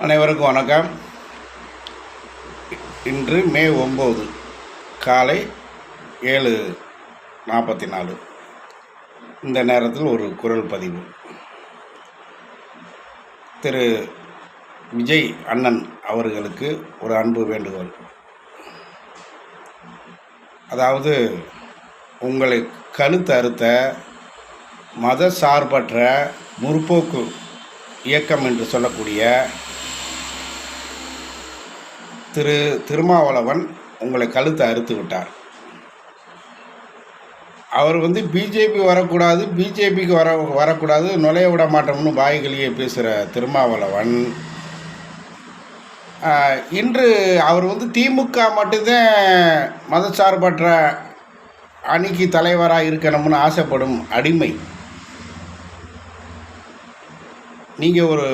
அனைவருக்கும் வணக்கம். இன்று மே 9 காலை 7:44. இந்த நேரத்தில் ஒரு குரல் பதிவு. திரு விஜய் அண்ணன் அவர்களுக்கு ஒரு அன்பு வேண்டுகோள். அதாவது, உங்களை கழுத்து அறுத்த மத சார்பற்ற முற்போக்கு இயக்கம் என்று சொல்லக்கூடிய திரு திருமாவளவன் உங்களை கழுத்தை அறுத்து விட்டார். அவர் பிஜேபி வரக்கூடாது, பிஜேபிக்கு வரக்கூடாது, நுழைய விட மாட்டோம்னு வாய்களையே பேசுகிற திருமாவளவன் இன்று அவர் திமுக மட்டும்தான் மதச்சார்பற்ற அணிக்கு தலைவராக இருக்கணும்னு ஆசைப்படும் அடிமை நீங்கள்.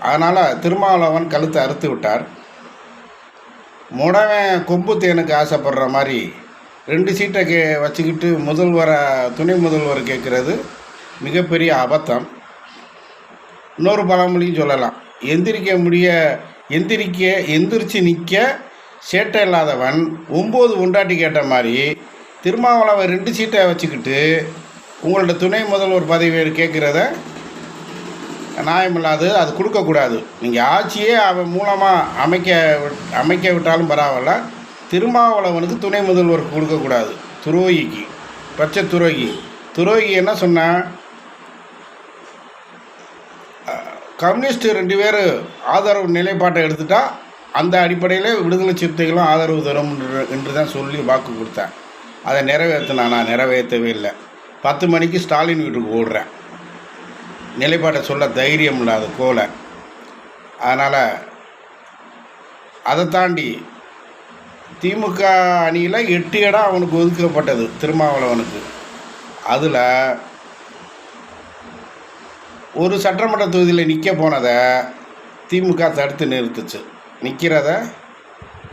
அதனால் திருமாவளவன் கழுத்தை அறுத்து விட்டார். முடவன் கொம்பு தேனுக்கு ஆசைப்படுற மாதிரி 2 சீட்டை வச்சுக்கிட்டு துணை முதல்வர் கேட்குறது மிகப்பெரிய அபத்தம். இன்னொரு பழமொழியும் சொல்லலாம், எந்திரிச்சு நிற்க சேட்டை இல்லாதவன் 9 உண்டாட்டி கேட்ட மாதிரி திருமாவளவன் 2 சீட்டை வச்சுக்கிட்டு உங்களோட துணை முதல்வர் பதவி கேட்குறத நியாயமில்லாது, அது கொடுக்கக்கூடாது. நீங்கள் ஆட்சியே அவன் மூலமாக அமைக்க விட்டாலும் பரவாயில்ல, திருமாவளவனுக்கு துணை முதல்வர் கொடுக்கக்கூடாது. துரோகிக்கு, பச்சை துரோகி என்ன சொன்னால், கம்யூனிஸ்ட்டு 2 பேர் ஆதரவு நிலைப்பாட்டை எடுத்துட்டா அந்த அடிப்படையில் விடுதலை சிறுத்தைகளும் ஆதரவு தரும் என்று தான் சொல்லி வாக்கு கொடுத்தேன். அதை நான் நிறைவேற்றவே இல்லை. 10 மணிக்கு ஸ்டாலின் வீட்டுக்கு ஓடுறேன். நிலைப்பாட்டை சொல்ல தைரியம் இல்லாத கோலை. அதனால் அதை தாண்டி திமுக அணியில் 8 இடம் அவனுக்கு ஒதுக்கப்பட்டது திருமாவளவனுக்கு. அதில் ஒரு சட்டமன்ற தொகுதியில் நிற்க போனதை திமுக தடுத்து நிறுத்துச்சு.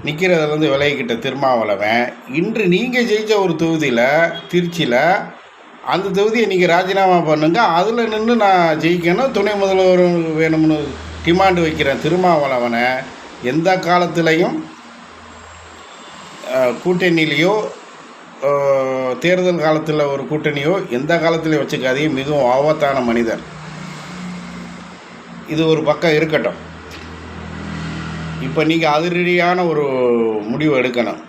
நிற்கிறதுலேருந்து விலகிக்கிட்ட திருமாவளவன் இன்று நீங்கள் ஜெயித்த ஒரு தொகுதியில், திருச்சியில், அந்த தொகுதியை நீங்கள் ராஜினாமா பண்ணுங்க, அதில் நின்று நான் ஜெயிக்கணும், துணை முதல்வர் வேணும்னு டிமாண்டு வைக்கிறேன். திருமாவளவனை எந்த காலத்திலையும் கூட்டணியிலையோ, தேர்தல் காலத்தில் ஒரு கூட்டணியோ எந்த காலத்திலையும் வச்சுக்காதே. மிகவும் ஆபத்தான மனிதர். இது ஒரு பக்கம் இருக்கட்டும். இப்போ நீங்கள் அதிரடியான ஒரு முடிவு எடுக்கணும்.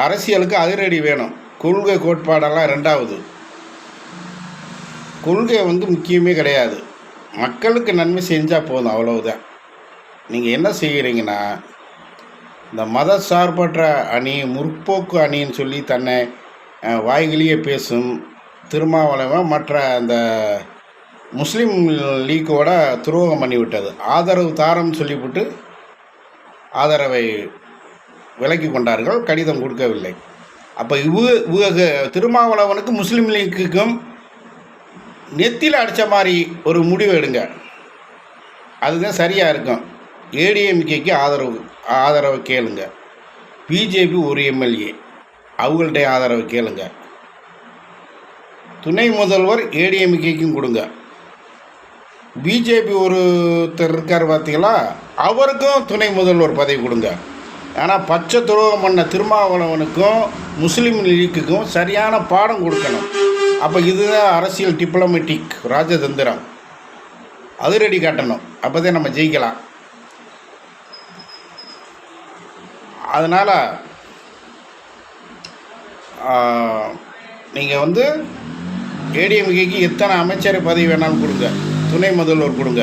அரசியலுக்கு அதிரடி வேணும். கொள்கை கோட்பாடெல்லாம் 2வது. கொள்கை முக்கியமே கிடையாது. மக்களுக்கு நன்மை செஞ்சால் போதும், அவ்வளவுதான். நீங்கள் என்ன செய்கிறீங்கன்னா, இந்த மத சார்பற்ற அணி, முற்போக்கு அணின்னு சொல்லி தன்னை வாய்களையே பேசும் திருமாவளவன் மற்ற அந்த முஸ்லீம் லீக்கோட துரோகம் பண்ணிவிட்டது. ஆதரவு தாரம்னு சொல்லிவிட்டு ஆதரவை விலக்கி கொண்டார்கள், கடிதம் கொடுக்கவில்லை. அப்போ இவங்க திருமாவளவனுக்கு முஸ்லீம் லீக்குக்கும் நெத்தியில் அடித்த மாதிரி ஒரு முடிவு எடுங்க. அதுதான் சரியாக இருக்கும். ஏடிஎம்கேக்கு ஆதரவு கேளுங்க. பிஜேபி ஒரு எம்எல்ஏ, அவங்கள்ட்ட ஆதரவு கேளுங்க. துணை முதல்வர் ஏடிஎம்கேக்கும் கொடுங்க. பிஜேபி ஒருத்தர் இருக்கார் பார்த்தீங்களா, அவருக்கும் துணை முதல்வர் பதவி கொடுங்க. ஆனால் பச்சை துரோகம் பண்ண திருமாவளவனுக்கும் முஸ்லீம் லீக்குக்கும் சரியான பாடம் கொடுக்கணும். அப்போ இதுதான் அரசியல் டிப்ளமேட்டிக் ராஜதந்திரம். அதிரடி காட்டணும். அப்போ தான் நம்ம ஜெயிக்கலாம். அதனால் நீங்கள் ஏடிஎம்கேக்கு எத்தனை அமைச்சர் பதவி வேணாலும் கொடுங்க, துணை முதல்வர் கொடுங்க.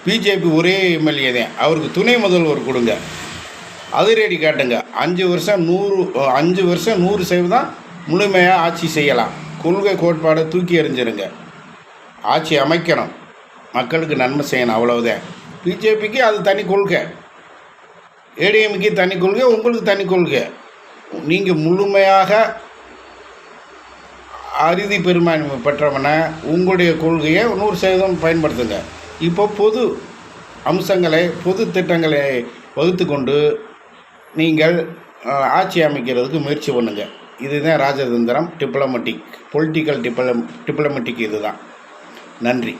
பிஜேபி ஒரே எம்எல்ஏ தான், அவருக்கு துணை முதல்வர் கொடுங்க. அதிரடி காட்டுங்க. 5 வருஷம் 100% தான் முழுமையாக ஆட்சி செய்யலாம். கொள்கை கோட்பாடை தூக்கி எறிஞ்சிருங்க. ஆட்சி அமைக்கணும், மக்களுக்கு நன்மை செய்யணும், அவ்வளவுதான். பிஜேபிக்கு அது தனி கொள்கை, ஏடிஎம்கே தனி கொள்கை, உங்களுக்கு தனி கொள்கை. நீங்கள் முழுமையாக அறுதி பெரும்பான்மை பெற்றவனை உங்களுடைய கொள்கையை 100% பயன்படுத்துங்க. இப்போ பொது அம்சங்களை, பொது திட்டங்களை வகுத்து கொண்டு நீங்கள் ஆட்சி அமைக்கிறதுக்கு முயற்சி பண்ணுங்கள். இதுதான் ராஜதந்திரம், பொலிட்டிக்கல் டிப்ளமேட்டிக். இதுதான். நன்றி.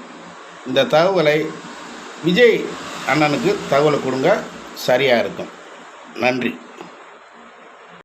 இந்த தகவலை விஜய் அண்ணனுக்கு தகவலை கொடுங்க, சரியாக இருக்கும். நன்றி.